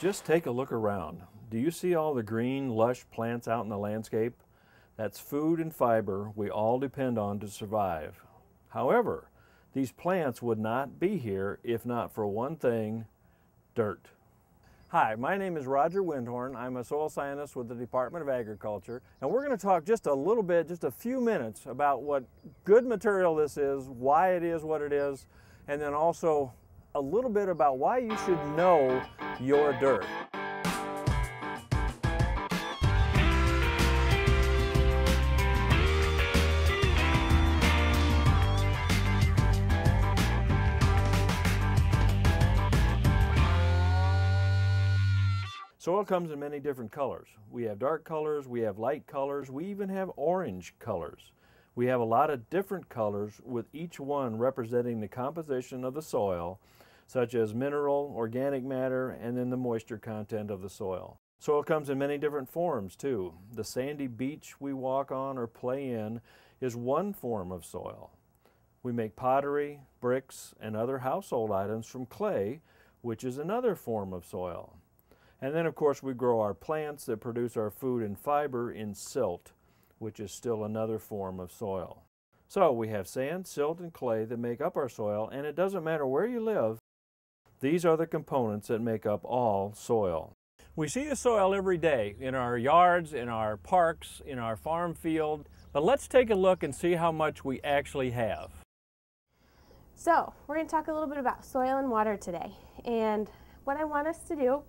Just take a look around. Do you see all the green, lush plants out in the landscape? That's food and fiber we all depend on to survive. However, these plants would not be here if not for one thing: dirt. Hi, my name is Roger Windhorn. I'm a soil scientist with the Department of Agriculture, and we're going to talk just a little bit, just a few minutes, about what good material this is, why it is what it is, and then also a little bit about why you should know your dirt. Soil comes in many different colors. We have dark colors, we have light colors, we even have orange colors. We have a lot of different colors, with each one representing the composition of the soil, such as mineral, organic matter, and then the moisture content of the soil. Soil comes in many different forms too. The sandy beach we walk on or play in is one form of soil. We make pottery, bricks, and other household items from clay, which is another form of soil. And then, of course, we grow our plants that produce our food and fiber in silt, which is still another form of soil. So we have sand, silt, and clay that make up our soil, and it doesn't matter where you live, these are the components that make up all soil. We see the soil every day in our yards, in our parks, in our farm field, but let's take a look and see how much we actually have. So we're going to talk a little bit about soil and water today, and what I want us to do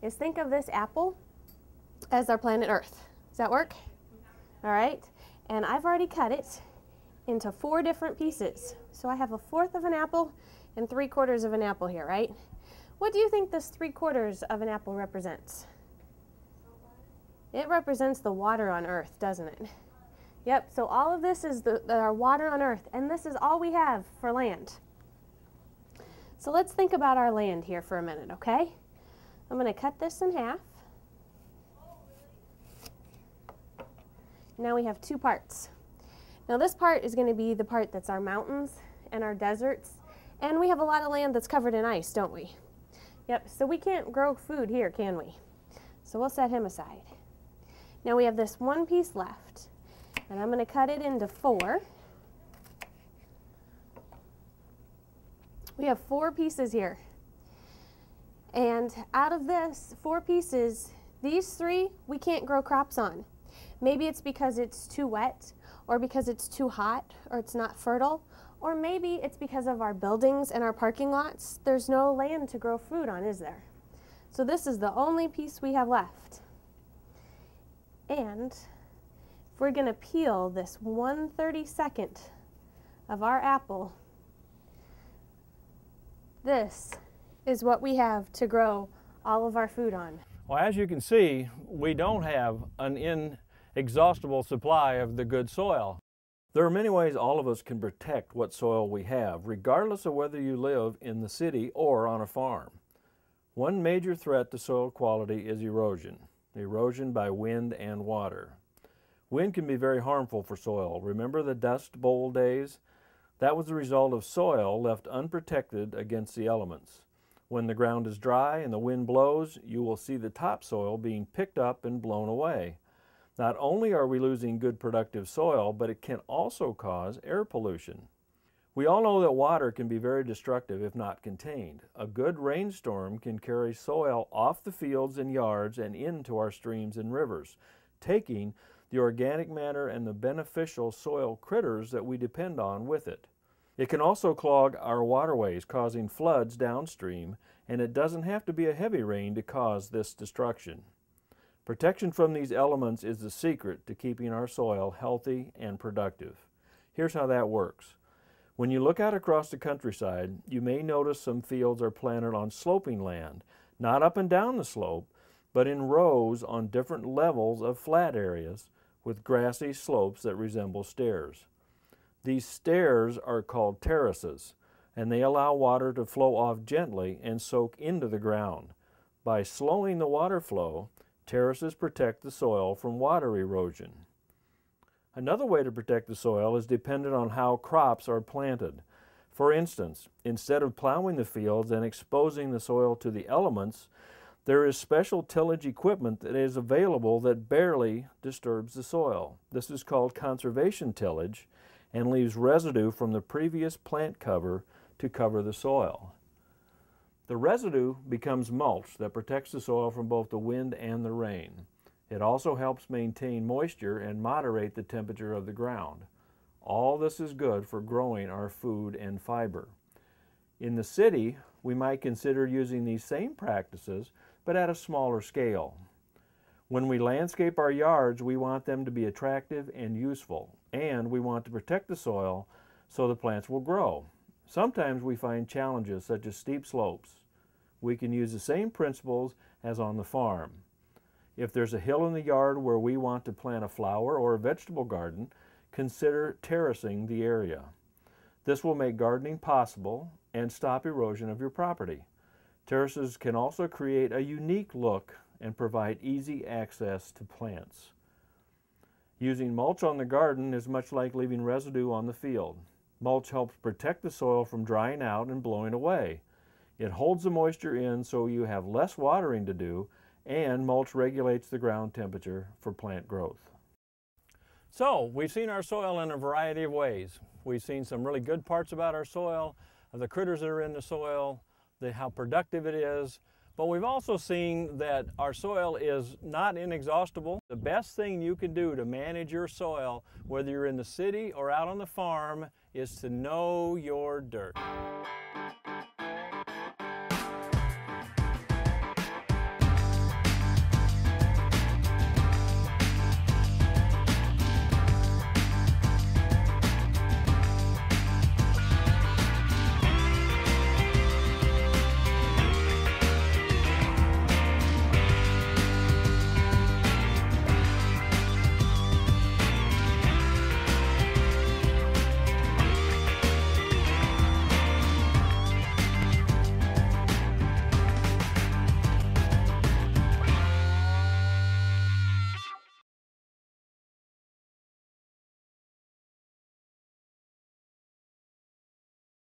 is think of this apple as our planet Earth. Does that work? All right, and I've already cut it into 4 different pieces. So I have 1/4 of an apple and 3/4 of an apple here, right? What do you think this 3/4 of an apple represents? It represents the water on Earth, doesn't it? Yep, so all of this is our water on Earth, and this is all we have for land. So let's think about our land here for a minute, okay? I'm going to cut this in half. Now we have 2 parts. Now this part is going to be the part that's our mountains and our deserts, and we have a lot of land that's covered in ice, don't we? Yep, so we can't grow food here, can we? So we'll set him aside. Now we have this 1 piece left, and I'm going to cut it into 4. We have 4 pieces here. And out of this 4 pieces, these 3 we can't grow crops on. Maybe it's because it's too wet, or because it's too hot, or it's not fertile, or maybe it's because of our buildings and our parking lots. There's no land to grow food on, is there? So this is the only piece we have left. And if we're going to peel this 1/32 of our apple, this is what we have to grow all of our food on. Well, as you can see, we don't have an inexhaustible supply of the good soil. There are many ways all of us can protect what soil we have, regardless of whether you live in the city or on a farm. One major threat to soil quality is erosion by wind and water. Wind can be very harmful for soil. Remember the Dust Bowl days? That was the result of soil left unprotected against the elements. When the ground is dry and the wind blows, you will see the topsoil being picked up and blown away. Not only are we losing good productive soil, but it can also cause air pollution. We all know that water can be very destructive if not contained. A good rainstorm can carry soil off the fields and yards and into our streams and rivers, taking the organic matter and the beneficial soil critters that we depend on with it. It can also clog our waterways, causing floods downstream, and it doesn't have to be a heavy rain to cause this destruction. Protection from these elements is the secret to keeping our soil healthy and productive. Here's how that works. When you look out across the countryside, you may notice some fields are planted on sloping land, not up and down the slope, but in rows on different levels of flat areas with grassy slopes that resemble stairs. These stairs are called terraces, and they allow water to flow off gently and soak into the ground. By slowing the water flow, terraces protect the soil from water erosion. Another way to protect the soil is dependent on how crops are planted. For instance, instead of plowing the fields and exposing the soil to the elements, There is special tillage equipment that is available that barely disturbs the soil. This is called conservation tillage and leaves residue from the previous plant cover to cover the soil. The residue becomes mulch that protects the soil from both the wind and the rain. It also helps maintain moisture and moderate the temperature of the ground. All this is good for growing our food and fiber. In the city, we might consider using these same practices, but at a smaller scale. When we landscape our yards, we want them to be attractive and useful, and we want to protect the soil so the plants will grow. Sometimes we find challenges such as steep slopes. We can use the same principles as on the farm. If there's a hill in the yard where we want to plant a flower or a vegetable garden, consider terracing the area. This will make gardening possible and stop erosion of your property. Terraces can also create a unique look and provide easy access to plants. Using mulch on the garden is much like leaving residue on the field. Mulch helps protect the soil from drying out and blowing away. It holds the moisture in so you have less watering to do, and mulch regulates the ground temperature for plant growth. So, we've seen our soil in a variety of ways. We've seen some really good parts about our soil, the critters that are in the soil, how productive it is, but we've also seen that our soil is not inexhaustible. The best thing you can do to manage your soil, whether you're in the city or out on the farm, is to know your dirt.